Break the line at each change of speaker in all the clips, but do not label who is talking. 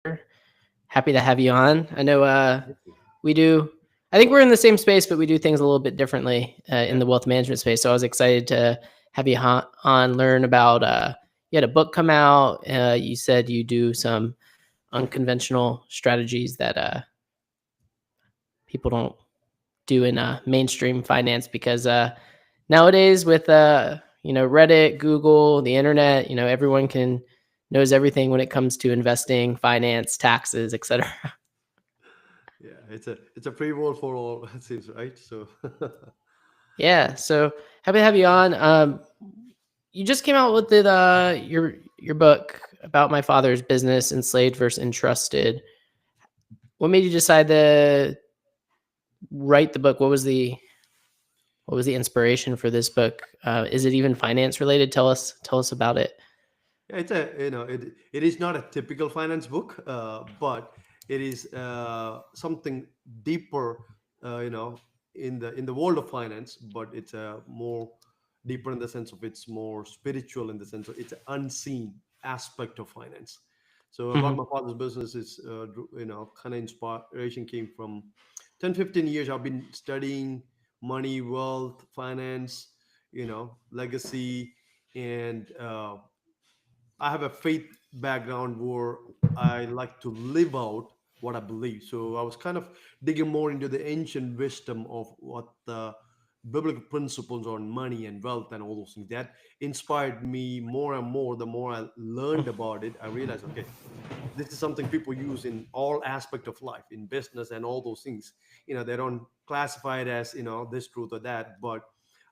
here. Happy to have you on. I know
Thank you.
we do, I think we're in the same space, but we do things a little bit differently in
Yeah.
the wealth management space. So I was excited to have you on, learn about, you had a book come out. You said you do some unconventional strategies that people don't do in mainstream finance because nowadays with Reddit, Google, the internet, everyone can knows everything when it comes to investing, finance, taxes, etc.
Yeah. It's a free world for all, it seems, right? So
Yeah, so happy to have you on. You just came out with your book about my father's business, enslaved versus entrusted. What made you decide to write the book? What was the inspiration for this book? Is it even finance related? Tell us about it.
yeah, it is not a typical finance book, but it is something deeper, in the world of finance. But it's a more deeper in the sense of it's more spiritual in the sense of it's an unseen aspect of finance. So about
Hmm.
my father's business is, kind of inspiration came from 10-15 years. I've been studying money, wealth, finance, legacy, and I have a faith background where I like to live out what I believe. So I was kind of digging more into the ancient wisdom of what the biblical principles on money and wealth and all those things that inspired me more and more. The more I learned about it, I realized, okay, this is something people use in all aspect of life, in business and all those things. They don't classify it as this truth or that, but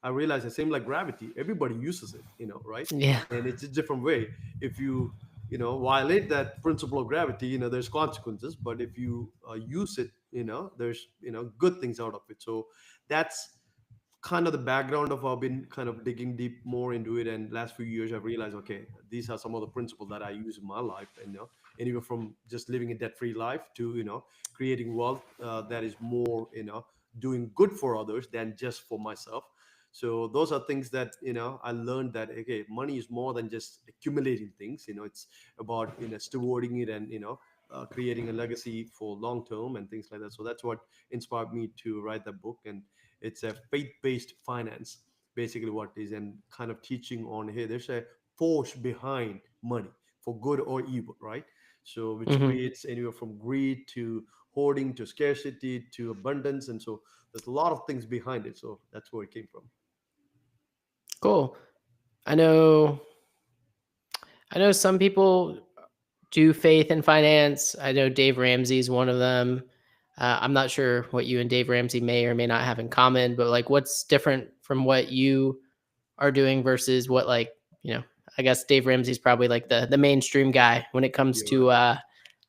I realized the same like gravity, everybody uses it, right?
Yeah.
And it's a different way. If you violate that principle of gravity, there's consequences, but if you use it, there's good things out of it. So that's kind of the background of I've been kind of digging deep more into it. And last few years I've realized, okay, these are some of the principles that I use in my life. And anywhere from just living a debt-free life to creating wealth that is more doing good for others than just for myself. So those are things that I learned that, okay, money is more than just accumulating things. It's about stewarding it and creating a legacy for long term and things like that. So that's what inspired me to write the book. And it's a faith-based finance, basically what it is, and kind of teaching on, hey, there's a force behind money for good or evil, right? So which
Hmm.
creates anywhere from greed to hoarding to scarcity to abundance, and so there's a lot of things behind it. So that's where it came from.
Cool. I know. I know some people do faith in finance. I know Dave Ramsey is one of them. I'm not sure what you and Dave Ramsey may or may not have in common, but like, what's different from what you are doing versus what, like, you know, I guess Dave Ramsey's probably like the mainstream guy when it comes
You're
to
right.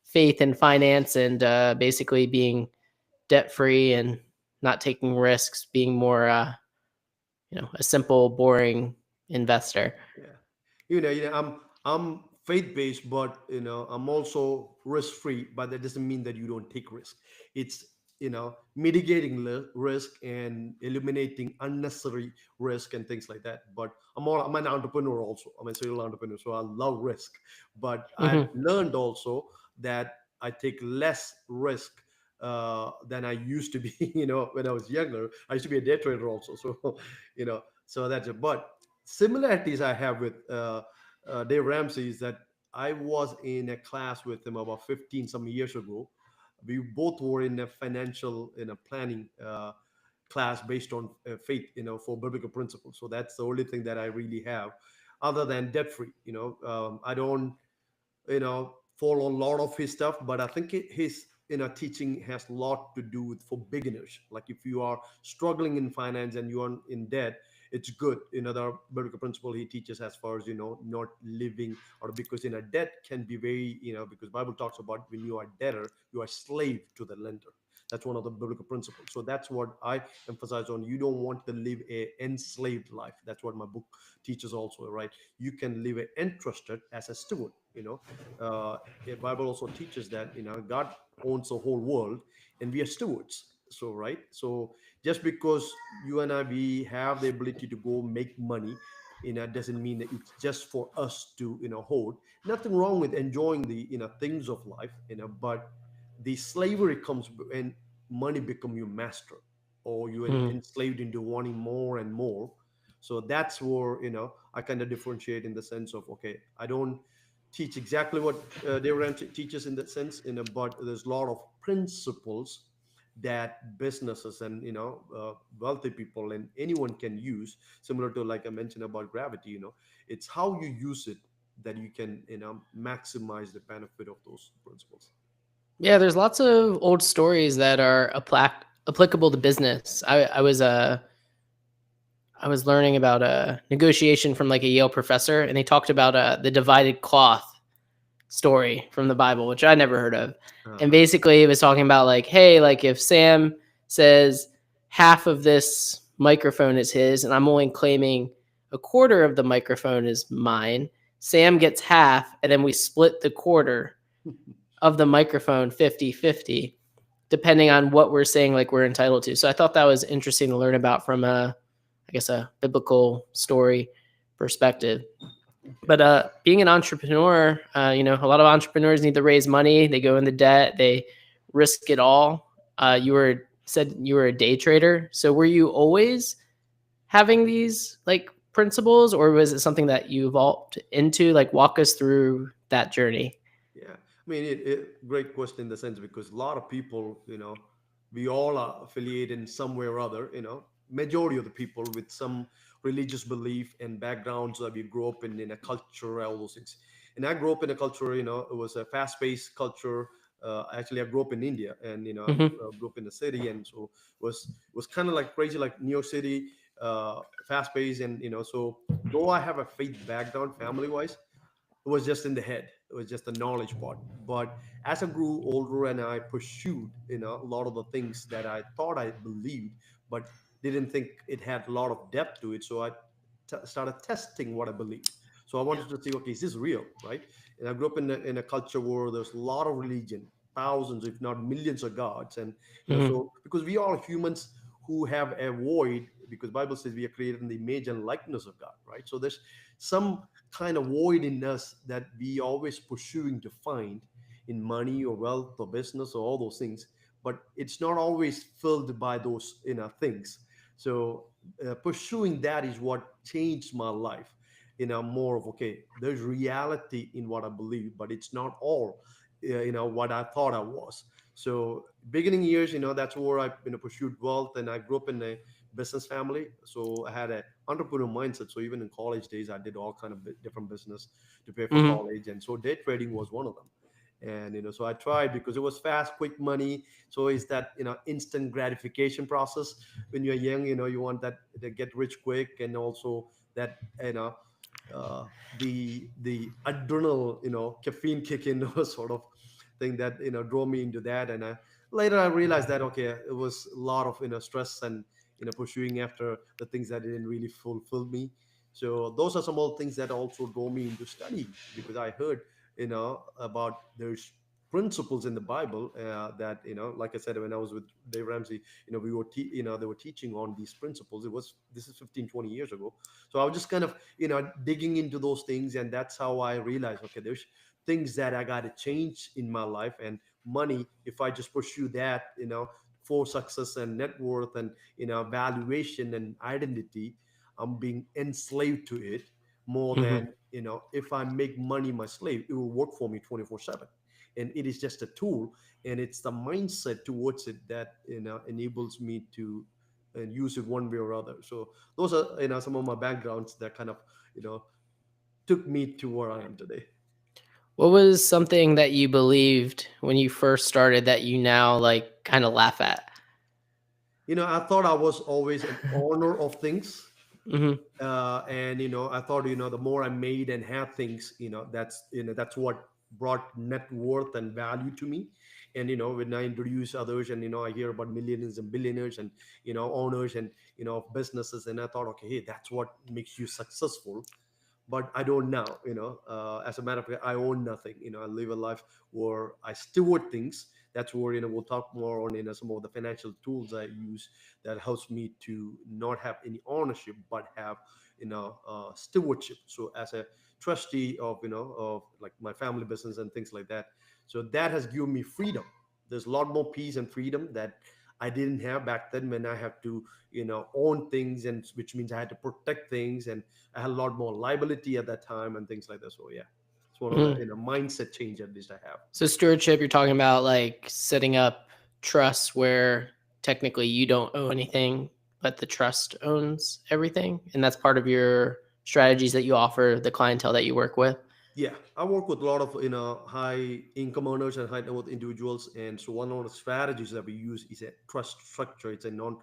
faith and finance and basically being debt free and not taking risks, being more a simple, boring investor.
Yeah. I'm faith based, but I'm also risk free. But that doesn't mean that you don't take risk. It's mitigating risk and eliminating unnecessary risk and things like that. But I'm an entrepreneur also. I'm a serial entrepreneur, so I love risk. But I've
Hmm.
learned also that I take less risk than I used to be. When I was younger, I used to be a day trader also. So so that's it. But similarities I have with Dave Ramsey is that I was in a class with him about 15 some years ago. We both were in a financial planning class based on faith, for biblical principles. So that's the only thing that I really have, other than debt free. I don't follow a lot of his stuff, but I think his teaching has a lot to do with for beginners. Like if you are struggling in finance and you are in debt, it's good. There are biblical principle he teaches as far as not living, or because debt can be very, because Bible talks about when you are debtor, you are slave to the lender. That's one of the biblical principles. So that's what I emphasize on. You don't want to live a enslaved life. That's what my book teaches also, right? You can live a entrusted as a steward. The Bible also teaches that God owns the whole world, and we are stewards. So right, so just because you and I we have the ability to go make money, doesn't mean that it's just for us to hold. Nothing wrong with enjoying the things of life, but the slavery comes when money become your master, or you are
Mhm.
enslaved into wanting more and more. So that's where I kind of differentiate in the sense of, okay, I don't teach exactly what Dave Ramsey teaches in that sense, but there's a lot of principles that businesses and wealthy people and anyone can use, similar to like I mentioned about gravity. It's how you use it that you can maximize the benefit of those principles.
Yeah, there's lots of old stories that are applicable to business. I was learning about a negotiation from like a Yale professor, and they talked about the divided cloth story from the Bible, which I never heard of. And
Uh-huh.
basically, it was talking about like, hey, like if Sam says half of this microphone is his, and I'm only claiming a quarter of the microphone is mine, Sam gets half, and then we split the quarter of the microphone 50-50, depending on what we're saying like we're entitled to. So I thought that was interesting to learn about from a, I guess, a biblical story perspective.
Yeah.
But being an entrepreneur, a lot of entrepreneurs need to raise money. They go into debt. They risk it all. You were said you were a day trader. So were you always having these like principles, or was it something that you evolved into? Like, walk us through that journey.
Yeah, I mean, great question in the sense because a lot of people, we all are affiliated in some way or other. Majority of the people with some religious belief and backgrounds that we grew up in a culture, all those things. And I grew up in a culture, it was a fast-paced culture. Actually, I grew up in India, and
Hmm.
grew up in the city, and so was kind of like crazy, like New York City, fast-paced, and so though I have a faith background, family-wise, it was just in the head. It was just the knowledge part. But as I grew older and I pursued a lot of the things that I thought I believed but didn't think it had a lot of depth to it, so I started testing what I believed. So I wanted to see, okay, is this real, right? And I grew up in a culture where there's a lot of religion, thousands if not millions of gods. And
Hmm.
so because we are humans who have a void, because Bible says we are created in the image and likeness of God, right? So there's some kind of void in us that we always pursuing to find in money or wealth or business or all those things, but it's not always filled by those things. So pursuing that is what changed my life. More of, okay, there's reality in what I believe, but it's not all what I thought I was. So beginning years, that's where I pursued wealth, and I grew up in a business family, so I had a entrepreneur mindset. So even in college days, I did all kind of different business to pay for
Hmm.
college, and so day trading was one of them. And so I tried because it was fast, quick money. So it's that instant gratification process. When you're young, you want that to get rich quick, and also that uh, the adrenal caffeine kick in sort of thing that drove me into that. And later I realized that, okay, it was a lot of stress and pursuing after the things that didn't really fulfill me. So those are some of the things that also drove me into studying, because I heard about there's principles in the Bible that like I said, when I was with Dave Ramsey, we were they were teaching on these principles. This is 15-20 years ago. So I was just kind of digging into those things, and that's how I realized, okay, there's things that I got to change in my life. And money, if I just pursue that for success and net worth and valuation and identity, I'm being enslaved to it more
Hmm.
than if I make money my slave, it will work for me 24/7. And it is just a tool, and it's the mindset towards it that enables me to use it one way or other. So those are some of my backgrounds that kind of you know took me to where I am today.
What was something that you believed when you first started that you now like kind of laugh at?
I thought I was always an owner of things.
Hmm.
And I thought the more I made and had things, that's what brought net worth and value to me. And when I introduce others, and I hear about millionaires and billionaires and owners and of businesses, and I thought, okay, hey, that's what makes you successful. But I don't now. As a matter of fact, I own nothing. I live a life where I steward things. That's where we'll talk more on some of the financial tools I use that helps me to not have any ownership, but have stewardship. So as a trustee of of like my family business and things like that, so that has given me freedom. There's a lot more peace and freedom that I didn't have back then, when I have to own things, and which means I had to protect things, and I had a lot more liability at that time and things like that. So yeah, it's one of the
Mhm.
mindset change at least I have.
So stewardship, you're talking about like setting up trusts where technically you don't owe anything, but the trust owns everything, and that's part of your strategies that you offer the clientele that you work with.
Yeah, I work with a lot of high income earners and high net worth individuals, and so one of the strategies that we use is a trust structure. It's a non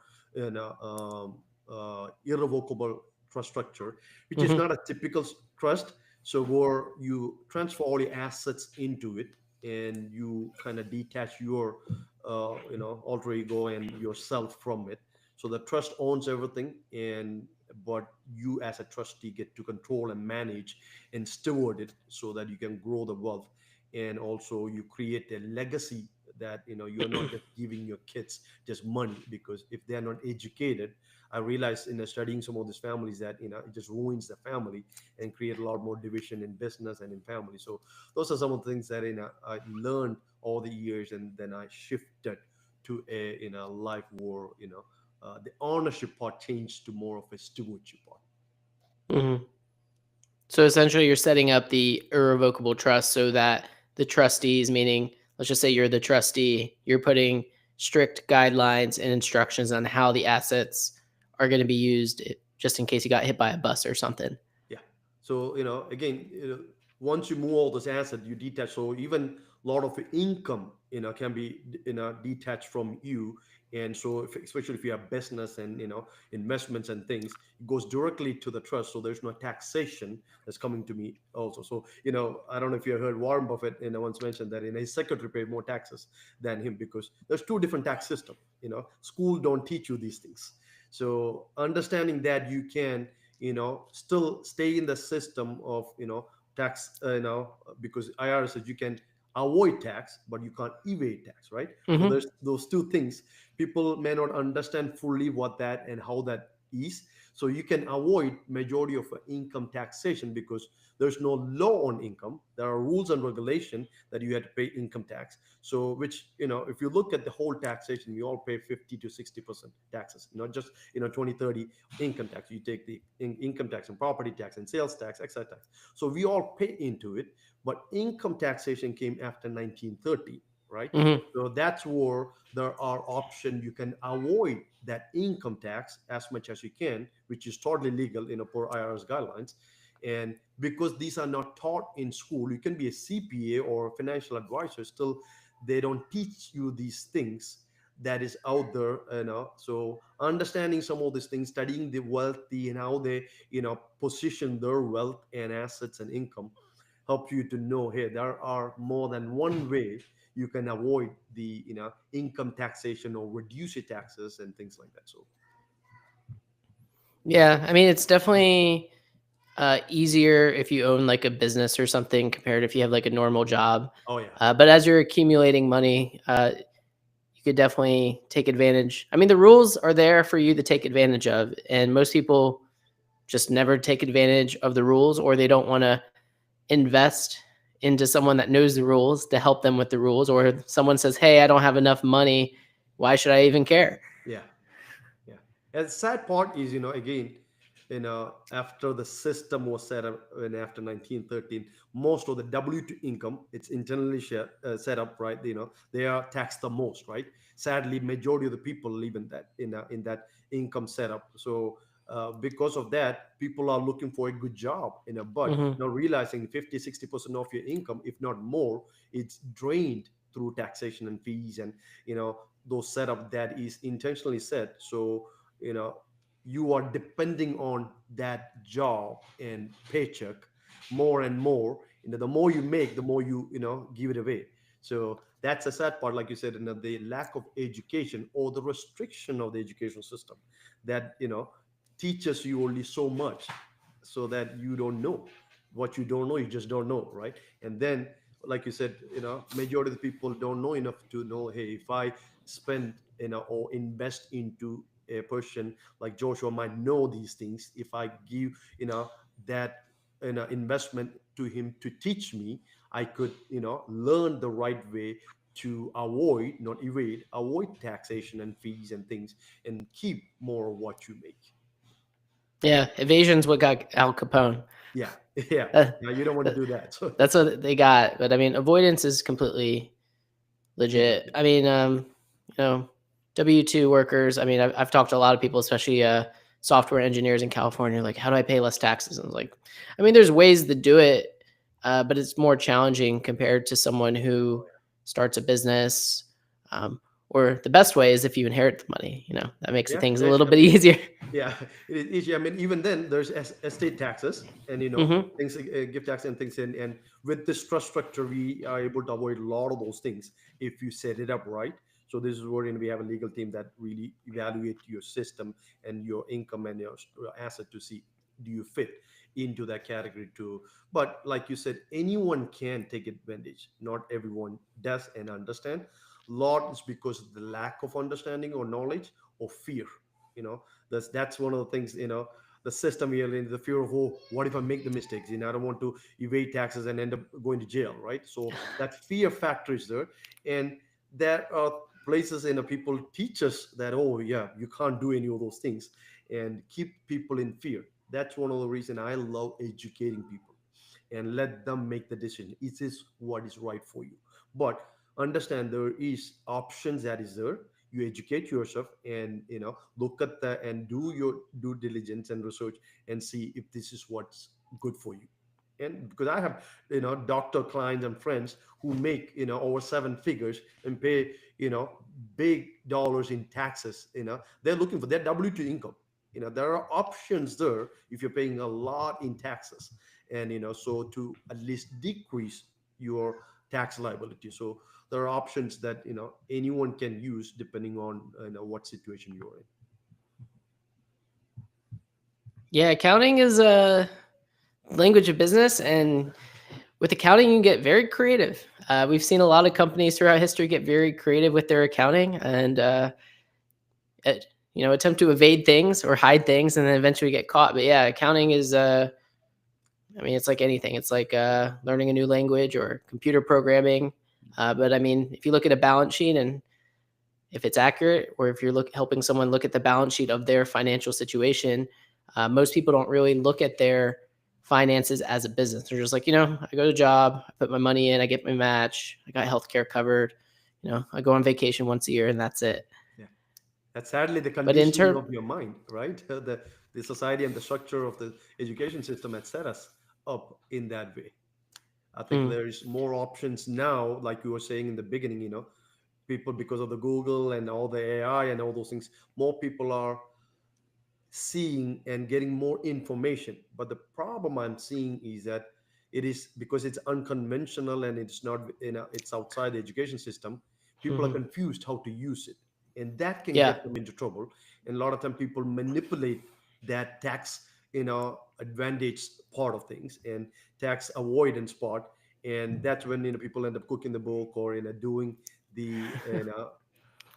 irrevocable trust structure, which is
Hmm.
not a typical trust. So where you transfer all your assets into it, and you kind of detach your alter ego and yourself from it. So the trust owns everything, and but you as a trustee get to control and manage and steward it so that you can grow the wealth, and also you create a legacy that you're not just giving your kids just money, because if they're not educated, I realized in studying some of these families that it just ruins the family and create a lot more division in business and in family. So those are some of the things that I learned all the years, and then I shifted to a life where the ownership part changed to more of a stewardship part.
Hmm. So essentially, you're setting up the irrevocable trust so that the trustees, meaning, let's just say you're the trustee, you're putting strict guidelines and instructions on how the assets are going to be used, just in case you got hit by a bus or something.
Yeah. So, again, once you move all those assets, you detach. So even a lot of the income, can be, detached from you. And so, especially if you have business and, investments and things, it goes directly to the trust. So there's no taxation that's coming to me also. So, I don't know if you heard Warren Buffett, once mentioned that his secretary paid more taxes than him, because there's two different tax system. School don't teach you these things. So understanding that you can still stay in the system of tax, because IRS says you can avoid tax but you can't evade tax, right? So
Hmm.
there's those two things. People may not understand fully what that and how that is. So you can avoid majority of income taxation, because there's no law on income. There are rules and regulation that you have to pay income tax. So which, if you look at the whole taxation, we all pay 50 to 60% taxes, not just 20, 30 income tax. You take the income tax and property tax and sales tax, excise tax. So we all pay into it. But income taxation came after 1930, right?
Hmm.
So that's where there are options. You can avoid that income tax as much as you can, which is totally legal, per IRS guidelines. And because these are not taught in school, you can be a CPA or a financial advisor. Still, they don't teach you these things that is out there. So understanding some of these things, studying the wealthy and how they position their wealth and assets and income, help you to know, hey, there are more than one way you can avoid the income taxation or reduce your taxes and things like that. So
Yeah, I mean, it's definitely easier if you own like a business or something compared if you have like a normal job.
oh yeah.
But as you're accumulating money, you could definitely take advantage. I mean, the rules are there for you to take advantage of, and most people just never take advantage of the rules, or they don't want to invest into someone that knows the rules to help them with the rules, or someone says, "Hey, I don't have enough money. Why should I even care?"
Yeah. Yeah. And the sad part is, again, after the system was set up and after 1913, most of the W2 income, it's internally set up, right? They are taxed the most, right? Sadly, majority of the people live in that income setup. So because of that, people are looking for a good job, but
Hmm.
now realizing 50, 60% of your income, if not more, it's drained through taxation and fees and, those setup that is intentionally set. So you know you are depending on that job and paycheck more and more. The more you make, the more you give it away. So that's a sad part, like you said, the lack of education or the restriction of the education system that teaches you only so much, so that you don't know what you don't know. You just don't know, right? And then, like you said, majority of the people don't know enough to know, hey, if I spend or invest into a person like Joshua might know these things. If I give, that investment to him to teach me, I could, learn the right way to avoid, not evade, avoid taxation and fees and things, and keep more of what you make.
Yeah, evasion's what got Al Capone.
Yeah, yeah.
Uh,
Now you don't want to do that. So
that's what they got. But I mean, avoidance is completely legit.
interesting.
I mean, you know, W-2 workers. I mean, I've talked to a lot of people, especially software engineers in California. Like, how do I pay less taxes? And I was like, I mean, there's ways to do it, but it's more challenging compared to someone who starts a business. Or the best way is if you inherit the money. That makes
Yeah,
things a
yeah.
little
I
bit
mean,
easier.
yeah, it is easy. I mean, even then, there's estate taxes, and
Hmm.
things, gift tax and things, and with this trust structure, we are able to avoid a lot of those things if you set it up right. So this is where we have a legal team that really evaluate your system and your income and your asset to see do you fit into that category too. But like you said, anyone can take advantage. Not everyone does and understand. Lot is because of the lack of understanding or knowledge or fear. you know that's one of the things. The system here, in the fear of, oh, what if I make the mistakes? I don't want to evade taxes and end up going to jail, right? So that fear factor is there. And there are places, people teach us that, oh yeah, you can't do any of those things, and keep people in fear. That's one of the reasons I love educating people and let them make the decision. Is this what is right for you? But understand there is options that is there. You educate yourself, and look at that and do your due diligence and research, and see if this is what's good for you. And because I have doctor clients and friends who make over seven figures and pay big dollars in taxes. They're looking for their W2 income. There are options there if you're paying a lot in taxes, and so to at least decrease your tax liability. So there are options that anyone can use depending on what situation you're in.
Yeah, accounting is a language of business, and with accounting, you get very creative. We've seen a lot of companies throughout history get very creative with their accounting, and at, attempt to evade things or hide things, and then eventually get caught. But yeah, accounting is, I mean, it's like anything. It's like learning a new language or computer programming. But I mean, if you look at a balance sheet and if it's accurate, or if you're helping someone look at the balance sheet of their financial situation, most people don't really look at their finances as a business. They're just like, I go to a job, I put my money in, I get my match, I got healthcare covered, I go on vacation once a year, and that's it.
Yeah, that's sadly the
But in
conditioning
turn,
of your mind, right? The society and the structure of the education system has set us up in that way. I think
mm,
there's more options now, like you were saying in the beginning. People, because of the Google and all the AI and all those things, more people are seeing and getting more information. But the problem I'm seeing is that it is because it's unconventional and it's not, it's outside the education system. People are
mhm.
confused how to use it, and that can
Yeah,
get them into trouble. And a lot of time people manipulate that tax advantage part of things and tax avoidance part. And that's when people end up cooking the book, or doing the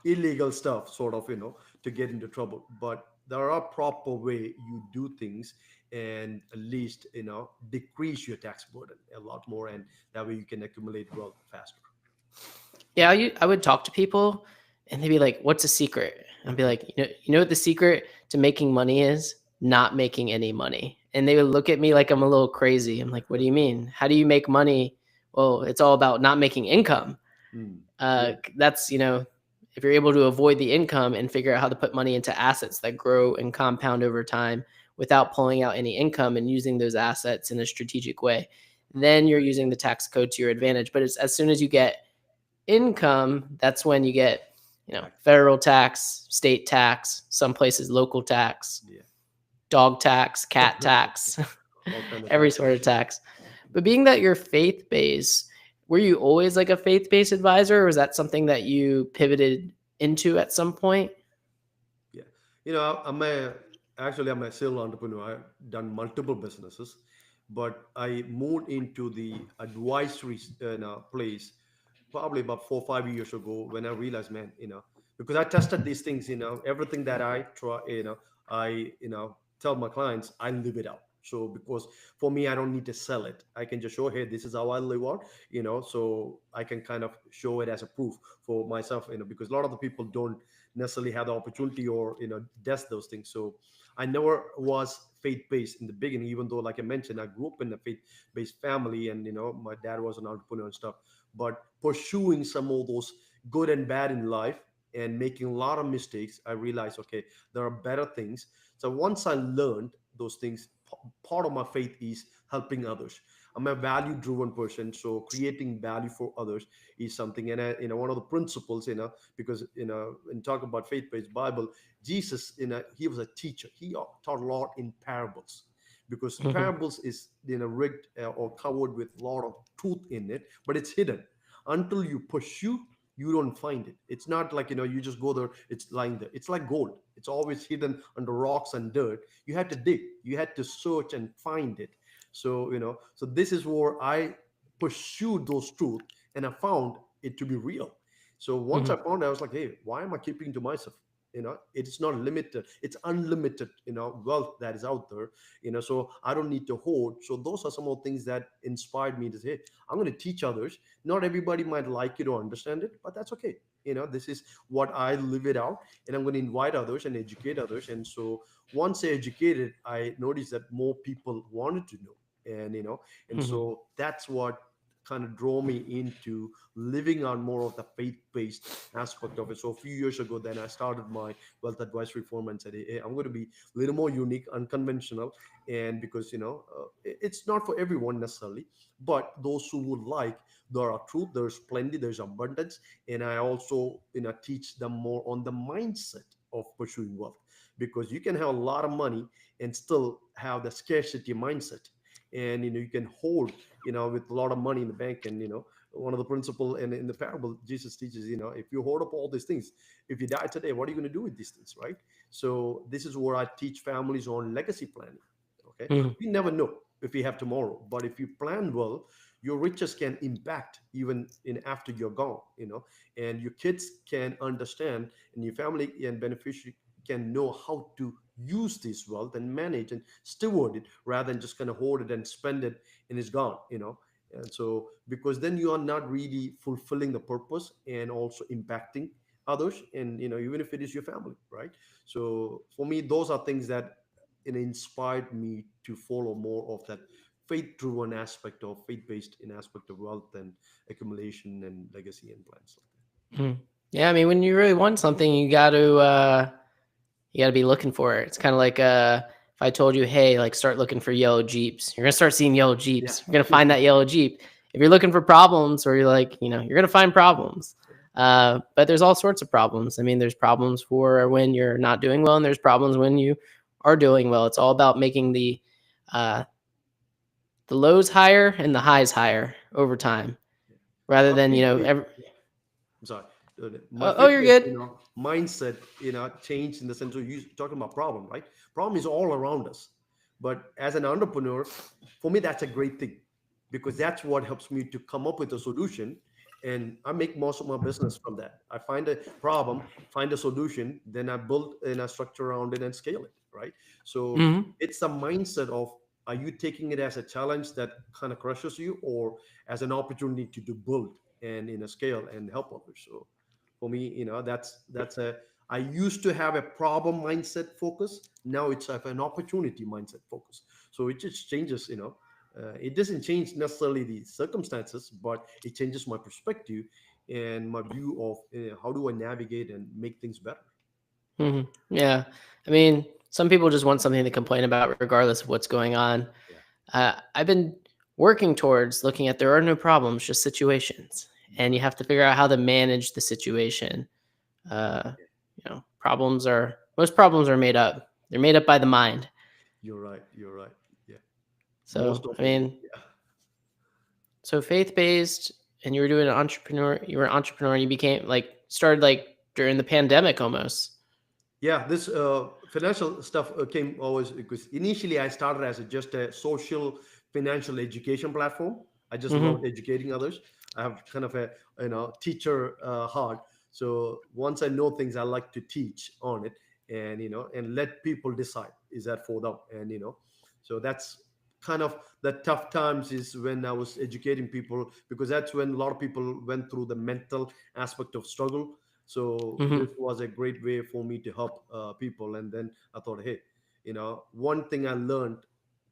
illegal stuff, sort of, to get into trouble. But there are proper way you do things, and at least decrease your tax burden a lot more, and that way you can accumulate wealth faster.
yeah. I would talk to people, and they'd be like, "What's a secret?" I'd be like, you know what the secret to making money is? Not making any money." And they would look at me like I'm a little crazy. I'm like, "What do you mean? How do you make money?" Well, it's all about not making income.
Mm. Yeah.
That's if you're able to avoid the income and figure out how to put money into assets that grow and compound over time without pulling out any income and using those assets in a strategic way, then you're using the tax code to your advantage. But it's as soon as you get income, that's when you get
Tax.
federal tax, state tax, some places local tax,
Yeah.
dog tax, cat tax,
All kind of
every
taxes.
sort of tax. But being that you're faith based, were you always like a faith based advisor, or was that something that you pivoted into at some point?
Yeah. I'm a serial entrepreneur. I've done multiple businesses, but I moved into the advisory place probably about 4 or 5 years ago, when I realized, man, because I tested these things. Everything that I try, I tell my clients, I live it out. So because for me, I don't need to sell it. I can just show, hey, this is how I live out. So I can kind of show it as a proof for myself. Because a lot of the people don't necessarily have the opportunity or test those things. So I never was faith based in the beginning, even though, like I mentioned, I grew up in a faith based family, and my dad was an entrepreneur and stuff. But pursuing some of those good and bad in life and making a lot of mistakes, I realized, okay, there are better things. So once I learned those things, part of my faith is helping others. I'm a value driven person, so creating value for others is something. And one of the principles, because when talk about faith based Bible, Jesus, he was a teacher. He taught a lot in parables, because
Hmm.
parables is rigged or covered with a lot of truth in it, but it's hidden. Until you pursue, you don't find it. It's not like you just go there, it's lying there. It's like gold. It's always hidden under rocks and dirt. You had to dig, you had to search and find it. So this is where I pursued those truth, and I found it to be real. So once I
Hmm.
found it, I was like, hey, why am I keeping to myself? It's not limited, it's unlimited, wealth that is out there. So I don't need to hoard. So those are some of the things that inspired me to say, hey, I'm going to teach others. Not everybody might like it or understand it, but that's okay. This is what I live it out, and I'm going to invite others and educate others. And so once I educated, I noticed that more people wanted to know. And
Hmm.
so that's what kind of drove me into living on more of the faith-based aspect of it. So a few years ago, then I started my wealth advisory firm and said, hey, I'm going to be a little more unique, unconventional. And because it's not for everyone necessarily, but those who would like, there are truth, there's plenty, there's abundance. And I also teach them more on the mindset of pursuing wealth, because you can have a lot of money and still have the scarcity mindset. And you can hold with a lot of money in the bank. And one of the principle in the parable Jesus teaches, if you hoard up all these things, if you die today, what are you going to do with these things, right? So this is where I teach families on legacy planning. Okay,
Hmm.
we never know if we have tomorrow, but if you plan well, your riches can impact even in after you're gone. And your kids can understand, and your family and beneficiary can know how to use this wealth and manage and steward it, rather than just kind of hoard it and spend it and it's gone. And so, because then you are not really fulfilling the purpose and also impacting others, and even if it is your family, right? So for me, those are things that inspired me to follow more of that faith-driven aspect, of faith-based in aspect of wealth and accumulation and legacy and plans like
Hmm. Yeah, I mean, when you really want something, you got to be looking for it. It's kind of like if I told you, hey, like start looking for yellow Jeeps, you're gonna start seeing yellow
that.
Jeeps. You're gonna
Yeah.
find that yellow Jeep. If you're looking for problems, or you're like, you're gonna find problems. But there's all sorts of problems. I mean, there's problems for when you're not doing well, and there's problems when you are doing well. It's all about making uh, the lows higher and the highs higher over time, rather
My
than
faith-based,
every.
I'm sorry. My
Oh, you're
faith-based,
good.
mindset, changed in the sense of you talking about problem, right? Problem is all around us. But as an entrepreneur, for me, that's a great thing, because that's what helps me to come up with a solution. And I make most of my business from that. I find a problem, find a solution, then I build in a structure around it and scale it, right? So
Hmm.
it's a mindset of, are you taking it as a challenge that kind of crushes you, or as an opportunity to do build and in a scale and help others? So for me, that's a, I used to have a problem mindset focus. Now it's have an opportunity mindset focus. So it just changes. It doesn't change necessarily the circumstances, but it changes my perspective and my view of how do I navigate and make things better.
Hmm. Yeah. I mean, some people just want something to complain about regardless of what's going on.
Yeah.
I've been working towards looking at there are no problems, just situations.
You're
And you
right.
have to figure out how to manage the situation. Uh,
Yeah.
most problems are made up. They're made up by the mind.
You're right. You're right. Yeah. Most
So,
of
I
them.
mean,
Yeah.
so faith based, and you were an entrepreneur, and you became like, started like during the pandemic almost.
Yeah, this financial stuff came always because initially I started as just a social financial education platform. I just loved
Hmm.
educating others. I have kind of a teacher heart. So once I know things, I like to teach on it, and and let people decide is that for them, and so that's kind of the tough times is when I was educating people, because that's when a lot of people went through the mental aspect of struggle. So
Hmm.
this was a great way for me to help people. And then I thought, hey, one thing I learned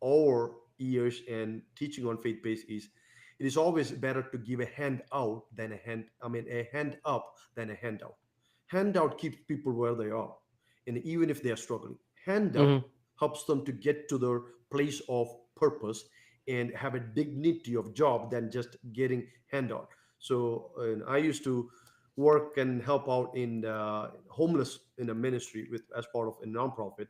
over years and teaching on faith based is it is always better to give a hand out than a hand, I mean, a hand up than a handout. Handout keeps people where they are, and even if they are struggling, hand up
Hmm.
helps them to get to their place of purpose and have a dignity of job than just getting handout. So and I used to work and help out in homeless in a ministry with as part of a nonprofit,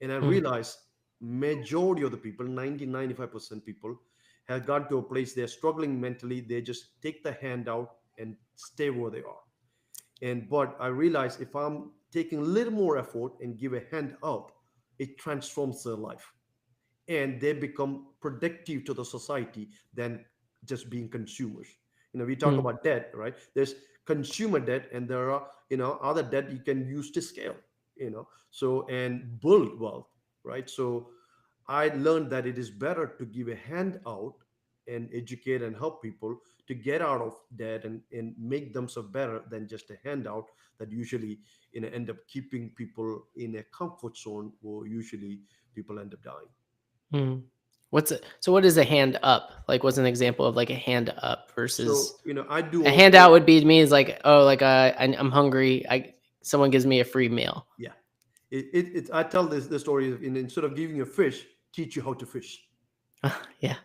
and I
Hmm.
realized majority of the people, 90-95% people, have got to a place they're struggling mentally. They just take the hand out and stay where they are. And but I realize if I'm taking a little more effort and give a hand up, it transforms their life, and they become productive to the society than just being consumers. We talk
Hmm.
about debt, right? There's consumer debt, and there are other debt you can use to scale, so and build wealth, right? So I learned that it is better to give a hand out and educate and help people to get out of debt and make themselves better than just a handout that usually end up keeping people in a comfort zone where usually people end up dying.
Hmm. What's it? So what is a hand up? Like, what's an example of like a hand up
So,
versus
I do
a
also,
handout would be to me is like, oh, like I'm hungry. Someone gives me a free meal.
yeah. I tell this story instead of giving you a fish, teach you how to fish.
Yeah.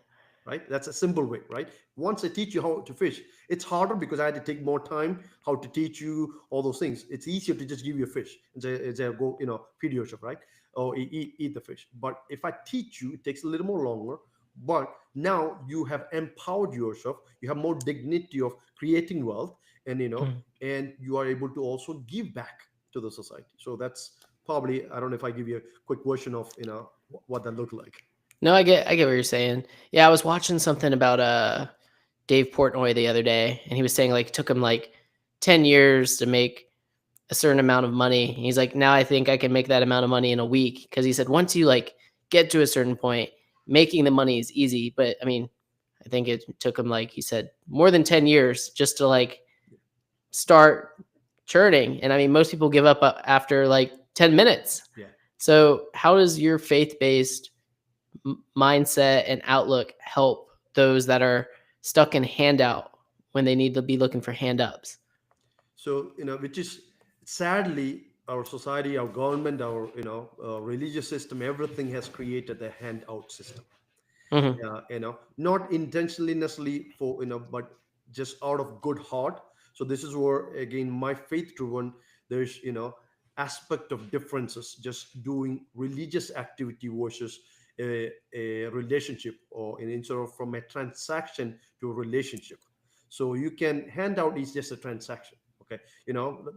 Right, that's a simple way, right? Once I teach you how to fish, it's harder because I had to take more time how to teach you all those things. It's easier to just give you a fish and say go feed yourself, right? Or eat the fish. But if I teach you, it takes a little more longer. But now you have empowered yourself, you have more dignity of creating wealth, and
Mm.
and you are able to also give back to the society. So that's probably, I don't know if I give you a quick version of what that looked like.
No, I get what you're saying. Yeah, I was watching something about Dave Portnoy the other day, and he was saying like it took him like 10 years to make a certain amount of money. He's like, now I think I can make that amount of money in a week because he said once you like get to a certain point, making the money is easy. But I mean, I think it took him like he said more than 10 years just to like start churning. And I mean, most people give up after like 10 minutes.
Yeah.
So, how does your faith based mindset and outlook help those that are stuck in handout when they need to be looking for hand ups?
So which is sadly our society, our government, our religious system, everything has created a handout system.
Hmm.
Not intentionally necessarily for but just out of good heart. So this is where again my faith driven, there's aspect of differences, just doing religious activity versus a relationship, or instead of from a transaction to a relationship. So you can hand out is just a transaction. Okay,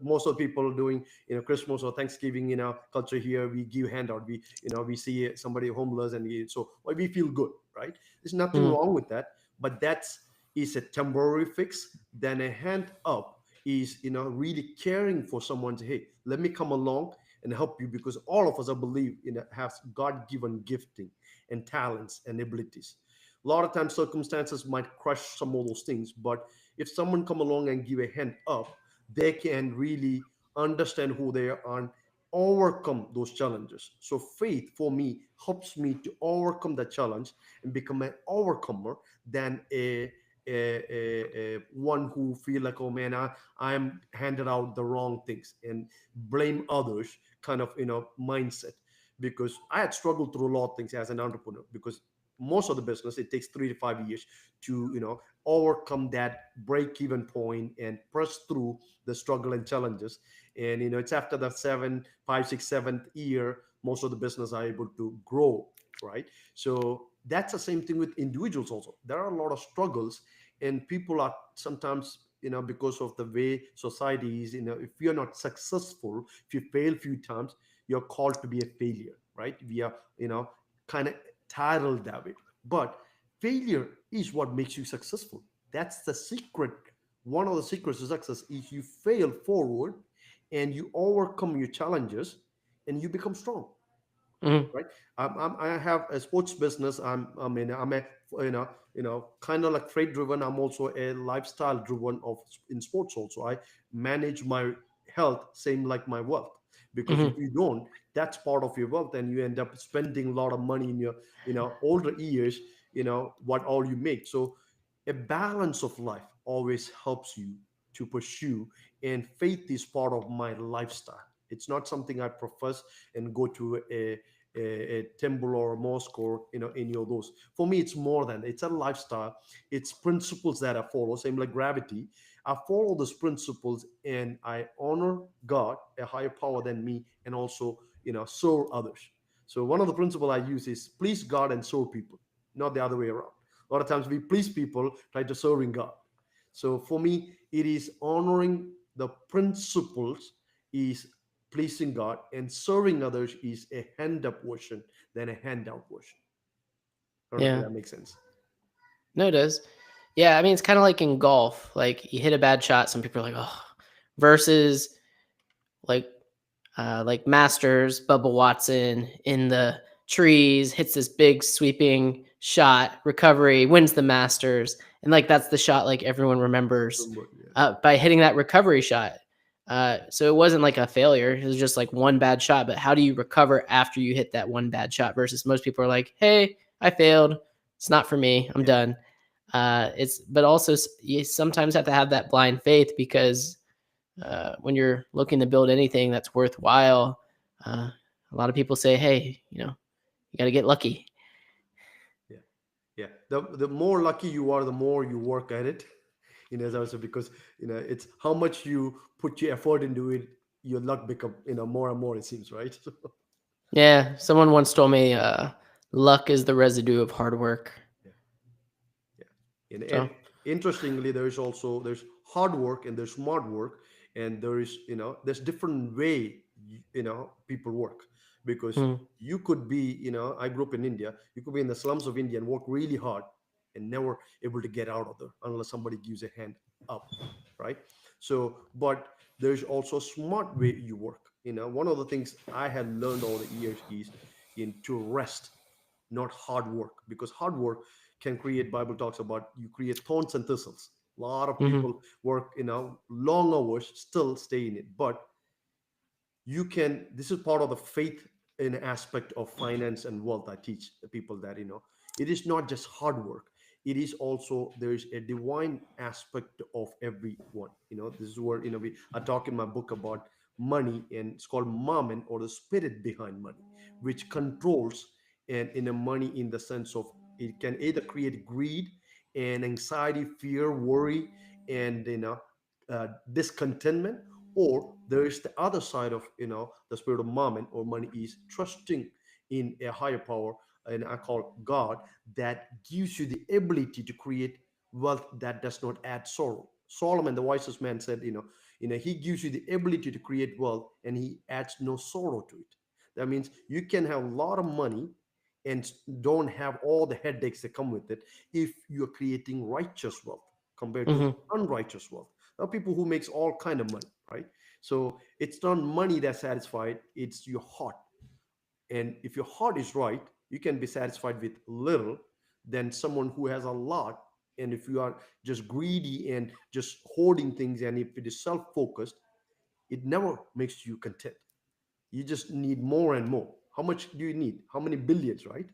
most of the people doing Christmas or Thanksgiving culture here, we give handout. We see somebody homeless, and we feel good, right? There's nothing
Hmm.
wrong with that, but that's is a temporary fix. Then a hand up is really caring for someone. Hey, let me come along and help you, because all of us, I believe, has God-given gifting and talents and abilities. A lot of times circumstances might crush some of those things, but if someone come along and give a hand up, they can really understand who they are and overcome those challenges. So faith for me helps me to overcome the challenge and become an overcomer than a one who feel like, oh man, I'm handed out the wrong things and blame others kind of mindset. Because I had struggled through a lot of things as an entrepreneur, because most of the business it takes 3 to 5 years to overcome that break even point and press through the struggle and challenges. And it's after the 7 5 6 7th year most of the business are able to grow, right? So that's the same thing with individuals also. There are a lot of struggles, and people are sometimes because of the way society is, if you're not successful, if you fail a few times, you're called to be a failure, right? We are kind of titled that way. But failure is what makes you successful. That's the secret one of the secrets to success is you fail forward and you overcome your challenges and you become strong,
Mhm.
right? I have a sports business. I mean, I'm a, kind of like freight driven. I'm also a lifestyle driven of in sports also. I manage my health same like my wealth, because if
Mhm.
you don't, that's part of your wealth, and you end up spending a lot of money in your older years, what all you make. So a balance of life always helps you to pursue, and faith is part of my lifestyle. It's not something I profess and go to a temple or a mosque or any of those. For me, it's more than, it's a lifestyle. It's principles that I follow, same like gravity. I follow those principles and I honor God, a higher power than me, and also serve others. So one of the principles I use is please God and serve people, not the other way around. A lot of times we please people, try to serving God. So for me, it is honoring the principles is pleasing God, and serving others is a hand up version than a handout version. I don't know if
Yeah.
that makes sense.
No, it does. Yeah, I mean, it's kind of like in golf. Like you hit a bad shot, some people are like, oh, versus like like Masters, Bubba Watson in the trees hits this big sweeping shot, recovery, wins the Masters, and like that's the shot like everyone remembers
Yeah.
by hitting that recovery shot. So it wasn't like a failure; it was just like one bad shot. But how do you recover after you hit that one bad shot? Versus most people are like, "Hey, I failed. It's not for me. I'm
Yeah.
done." It's but also you sometimes have to have that blind faith because when you're looking to build anything that's worthwhile, a lot of people say, "Hey, you got to get lucky."
Yeah. Yeah. The more lucky you are, the more you work at it. As I said, because it's how much you put your effort into it, your luck become more and more, it seems, right? So,
Yeah, someone once told me, "Luck is the residue of hard work."
yeah. Yeah. And
So,
interestingly, there's hard work and there's smart work, and there's different way people work, because
mm,
you could be, I grew up in India. You could be in the slums of India and work really hard and never able to get out of there unless somebody gives a hand up, right? So, but there's also smart way you work. One of the things I had learned over the years is to rest, not hard work, because hard work can create, Bible talks about, you create thorns and thistles. A lot of
mhm,
people work long hours, still stay in it. But you can, this is part of the faith in aspect of finance and wealth. I teach the people that it is not just hard work, it is also, there is a divine aspect of everyone. This is where I talk in my book about money, and it's called mammon, or the spirit behind money, which controls, and in a money, in the sense of, it can either create greed and anxiety, fear, worry, and discontentment, or there is the other side of the spirit of mammon or money, is trusting in a higher power, and I call God, that gives you the ability to create wealth that does not add sorrow. Solomon, the wisest man, said, he gives you the ability to create wealth and he adds no sorrow to it. That means you can have a lot of money and don't have all the headaches that come with it if you're creating righteous wealth compared to
mhm,
unrighteous wealth. There are people who makes all kind of money, right? So it's not money that's satisfied, it's your heart. And if your heart is right, you can be satisfied with little than someone who has a lot. And if you are just greedy and just hoarding things, and if it is self-focused, it never makes you content. You just need more and more. How much do you need? How many billions, right?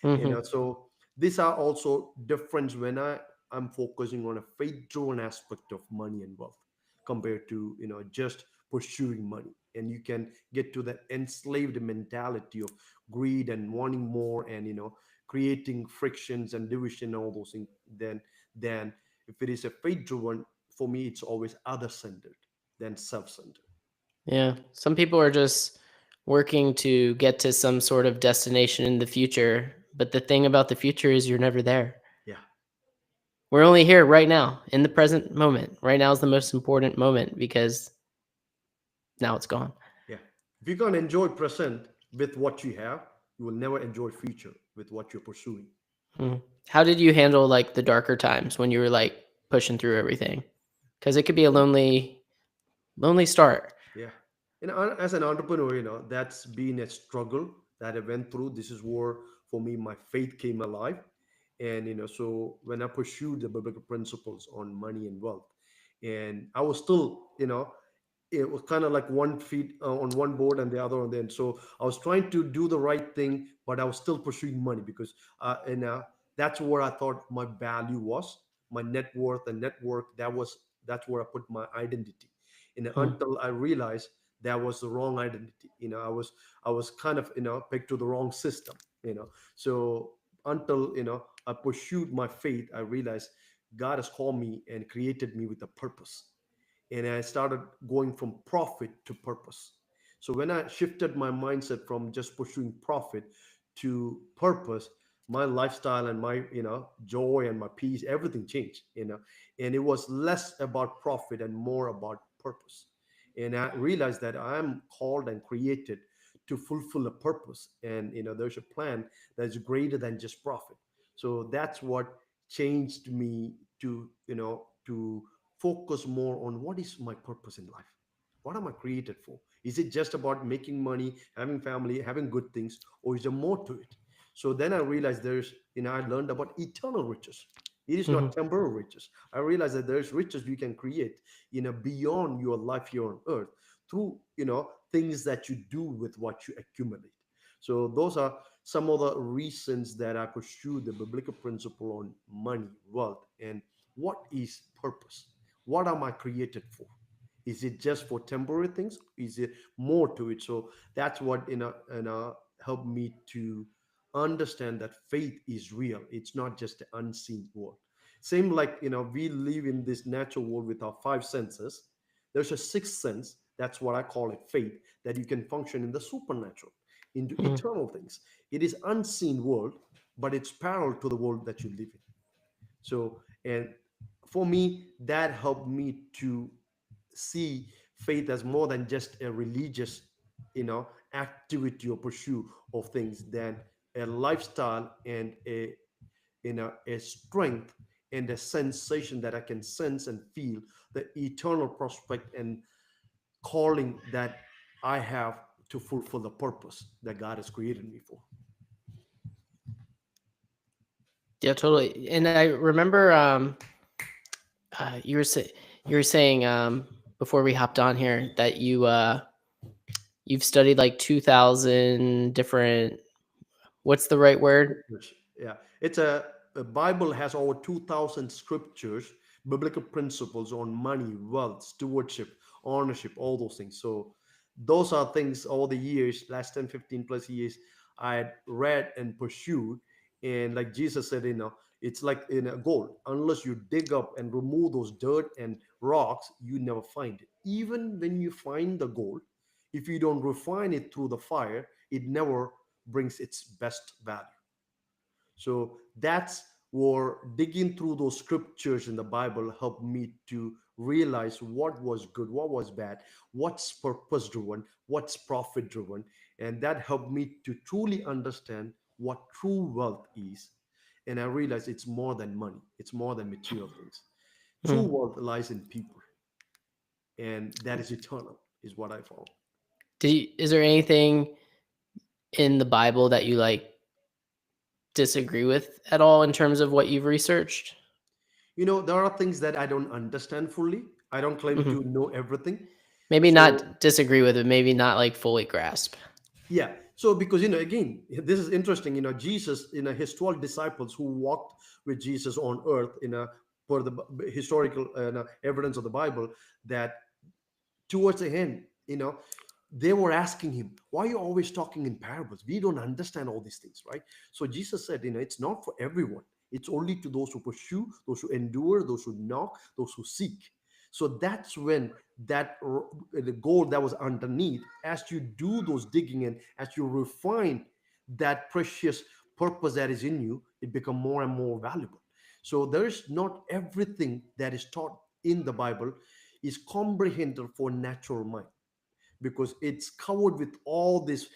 mhm.
So these are also different when I'm focusing on a faith driven aspect of money and wealth, compared to just pursuing money. And you can get to that enslaved mentality of greed and wanting more, and creating frictions and division and all those things. Then if it is a faith driven, for me it's always other centered than self-centered.
Yeah, some people are just working to get to some sort of destination in the future, but the thing about the future is you're never there.
Yeah.
We're only here right now in the present moment. Right now is the most important moment because now it's gone.
Yeah. If you can't enjoy present with what you have, you will never enjoy future with what you're pursuing.
Mm. How did you handle like the darker times when you were like pushing through everything? because it could be a lonely start.
Yeah. As an entrepreneur, that's been a struggle that I went through. This is where, for me, my faith came alive. And, so when I pursued the biblical principles on money and wealth, and I was still, it was kind of like one feet on one board and the other on the end. So I was trying to do the right thing, but I was still pursuing money because, and that's where I thought my value was, my net worth and network. That's where I put my identity. And
Hmm.
until I realized that was the wrong identity, I was kind of, pegged to the wrong system. So until I pursued my faith, I realized God has called me and created me with a purpose, and I started going from profit to purpose. So when I shifted my mindset from just pursuing profit to purpose, my lifestyle and my joy and my peace, everything changed. And it was less about profit and more about purpose. And I realized that I'm called and created to fulfill a purpose, and there's a plan that's greater than just profit. So that's what changed me to focus more on what is my purpose in life. What am I created for? Is it just about making money, having family, having good things, or is there more to it? So then I realized I learned about eternal riches. It is
Hmm.
not temporal riches. I realized that there's riches you can create, beyond your life here on earth through, things that you do with what you accumulate. So those are some of the reasons that I pursue the biblical principle on money, wealth, and what is purpose. What am I created for? Is it just for temporary things? Is it more to it? So that's what helped me to understand that faith is real. It's not just an unseen world. Same like we live in this natural world with our five senses. There's a sixth sense. That's what I call it, faith, that you can function in the supernatural, into
Hmm.
eternal things. It is unseen world, but it's parallel to the world that you live in. So, and for me, that helped me to see faith as more than just a religious, activity or pursuit of things, than a lifestyle and a strength and a sensation that I can sense and feel the eternal prospect and calling that I have to fulfill the purpose that God has created me for.
Yeah, totally. And I remember you were saying before we hopped on here that you've studied like 2,000 different. What's the right word?
Scriptures. Yeah, a Bible has over 2,000 scriptures, biblical principles on money, wealth, stewardship, ownership, all those things. So those are things over the years, last 10, 15 plus years, I had read and pursued. And like Jesus said, it's like in a gold. Unless you dig up and remove those dirt and rocks, you never find it. Even when you find the gold, if you don't refine it through the fire, it never brings its best value. So that's where digging through those scriptures in the Bible helped me to realize what was good, what was bad, what's purpose driven, what's profit driven. And that helped me to truly understand what true wealth is. And I realized it's more than money, it's more than material things. True
Hmm.
wealth lies in people, and that is eternal, is what I found.
Is there anything in the Bible that you like disagree with at all in terms of what you've researched?
There are things that I don't understand fully. I don't claim
Hmm.
to know everything.
Maybe
So
not disagree with it, maybe not like fully grasp.
yeah. So because again, this is interesting. Jesus, his 12 disciples who walked with Jesus on earth, for the historical evidence of the Bible, that towards the end, they were asking him, "Why are you always talking in parables? We don't understand all these things, right?" So Jesus said, "It's not for everyone. It's only to those who pursue, those who endure, those who knock, those who seek." So that's when the gold that was underneath, as you do those digging and as you refine that precious purpose that is in you, it become more and more valuable. So there's not everything that is taught in the Bible is comprehended for natural mind, because it's covered with all these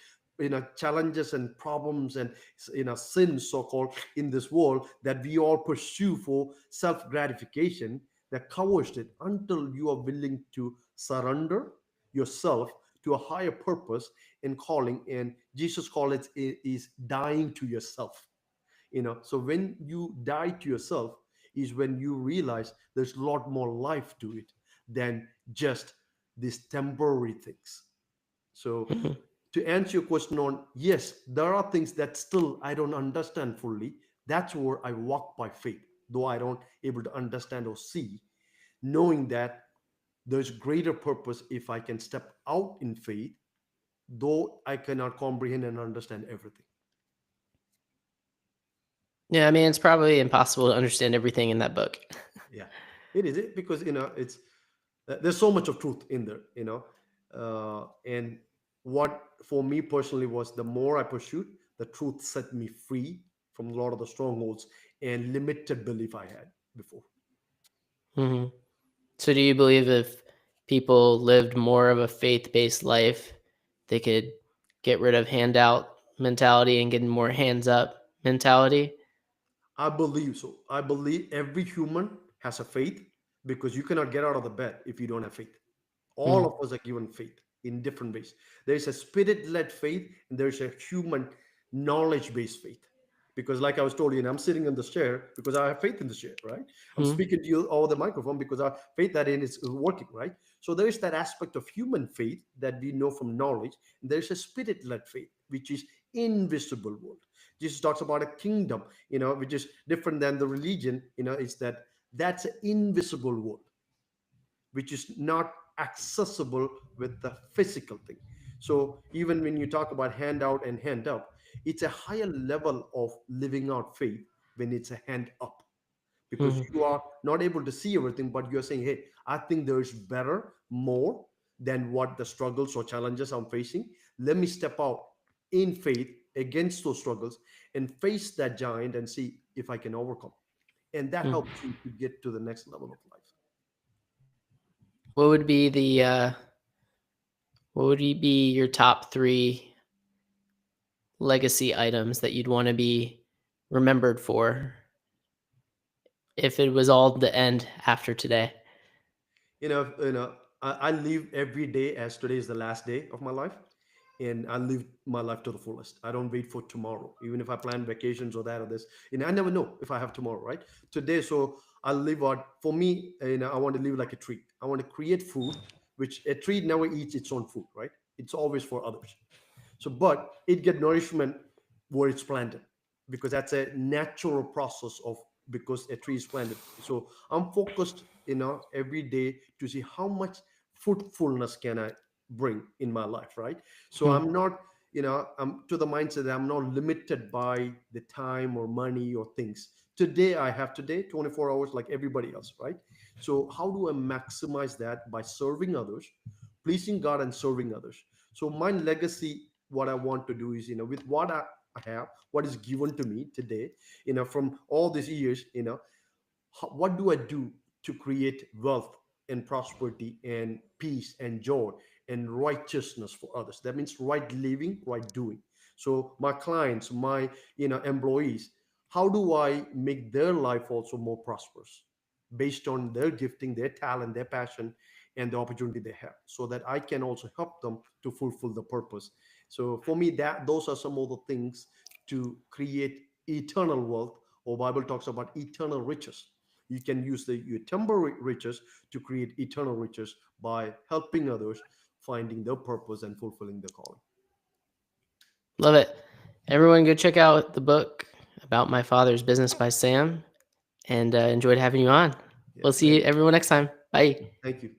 challenges and problems and sins, so called, in this world that we all pursue for self gratification, that covers it until you are willing to surrender yourself to a higher purpose and calling. And Jesus called it is dying to yourself. So when you die to yourself is when you realize there's a lot more life to it than just these temporary things. So
Mhm.
to answer your question on, yes, there are things that still I don't understand fully. That's where I walk by faith, though I don't able to understand or see, knowing that there's greater purpose if I can step out in faith, though I cannot comprehend and understand everything.
Yeah, I mean, it's probably impossible to understand everything in that book.
Yeah, it is it because it's there's so much of truth in there, and what for me personally was the more I pursued, the truth set me free from a lot of the strongholds and limited belief I had before.
Hmm. So, do you believe if people lived more of a faith-based life, they could get rid of handout mentality and get more hands up mentality?
I believe so. I believe every human has a faith because you cannot get out of the bed if you don't have faith. All
Mm.
of us are given faith in different ways. There is a spirit led faith and there's a human knowledge based faith. Because, like I was told, I'm sitting in this chair because I have faith in this chair, right? I'm
Mm.
speaking to you over the microphone because I have faith that in is working, right? So there is that aspect of human faith that we know from knowledge. There's a spirit led faith, which is invisible world. Jesus talks about a kingdom, which is different than the religion. It's that's an invisible world which is not accessible with the physical thing. So even when you talk about hand out and hand up, it's a higher level of living out faith when it's a hand up because
Mhm.
you are not able to see everything, but you're saying, hey, I think there's better, more than what the struggles or challenges I'm facing. Let me step out in faith against those struggles and face that giant and see if I can overcome. And that
Mm.
helps you to get to the next level of life.
What would be be your top three legacy items that you'd want to be remembered for if it was all the end after today?
I live every day as today is the last day of my life, and I live my life to the fullest. I don't wait for tomorrow, even if I plan vacations or that or this. I never know if I have tomorrow, right? Today, so I live out. For me, I want to live like a tree. I want to create food, which a tree never eats its own food, right? It's always for others. So, but it get nourishment where it's planted because that's a natural process of because a tree is planted. So I'm focused, every day to see how much fruitfulness can I bring in my life, right? So
Hmm.
I'm not, I'm to the mindset that I'm not limited by the time or money or things. Today I have today 24 hours like everybody else, right? So how do I maximize that by serving others, pleasing God and serving others? So my legacy, what I want to do is, with what I have, what is given to me today, from all these years, what do I do to create wealth and prosperity and peace and joy and righteousness for others? That means right living, right doing. So my clients, my employees, how do I make their life also more prosperous based on their gifting, their talent, their passion, and the opportunity they have, so that I can also help them to fulfill the purpose. So for me, that those are some of the things to create eternal wealth, or Bible talks about eternal riches. You can use your temporary riches to create eternal riches by helping others finding their purpose and fulfilling their calling.
Love it. Everyone, go check out the book About My Father's Business by Sam, and enjoyed having you on.
Yeah,
We'll see everyone next time. Bye.
thank you.